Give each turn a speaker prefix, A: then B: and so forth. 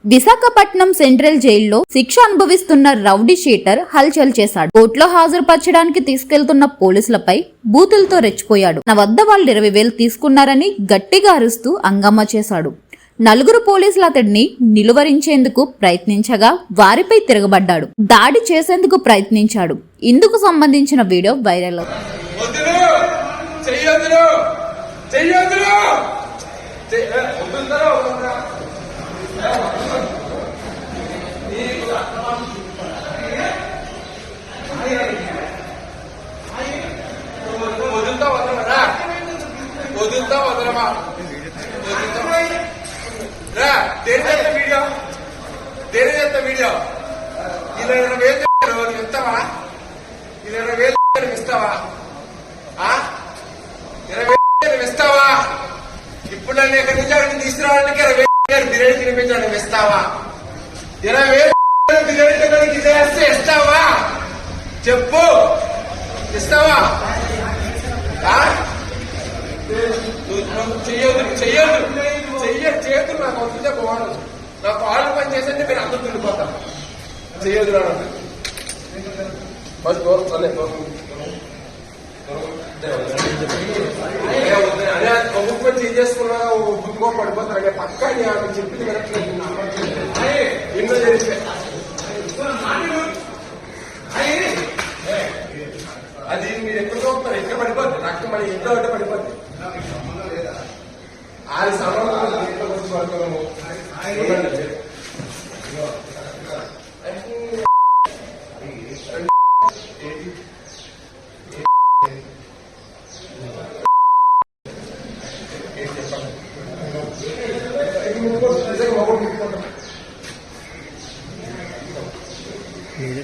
A: Visakhapatnam central జైల్లో శిక్ష అనుభవిస్తున్న రౌడీ షీటర్ హల్చల్ చేశాడు. కోర్టులో హాజరుపరచడానికి తీసుకెళ్తున్న పోలీసులపై బూతులతో రెచ్చిపోయాడు. నా వద్ద వాళ్ళు 20,000 తీసుకున్నారని గట్టిగా అరుస్తూ హంగామా చేశాడు. నలుగురు పోలీసులు అతడిని నిలువరించేందుకు ప్రయత్నించగా వారిపై తిరగబడ్డాడు. దాడి చేసేందుకు ప్రయత్నించాడు. ఇందుకు సంబంధించిన వీడియో వైరల్ అవుతుంది.
B: వీడియో ఇలా 20,000 ఇస్తావా? ఇలా 20,000 ఇస్తావా? 20,000 ఇస్తావా? ఇప్పుడు నన్ను ఎక్కడి నుంచి అక్కడికి తీసుకురావడానికి 20,000 బిర్యానీ తినిపించడానికి ఇస్తావా? 20,000 బిర్యానీ చేస్తే ఇస్తావా? చెప్పు, ఇస్తావా? చేతులు నాకు వస్తుందే బాగుండదు. నా కాళ్ళు పని చేసంటే మీరు అందరూ తిండిపోతారు. చేయదు ప్రభుత్వం చేసుకున్నా బుద్ధిగా పడిపోతారు. పక్క చెప్పింది వినట్లేదు. ఎన్నో చేస్తే అది మీరు ఎక్కడ చూస్తారు, ఎక్కడ పడిపోద్ది రక్తం, మన ఇంట్లో అంటే పడిపోద్ది. అది సమయంలో పడుకోము.
C: మీరే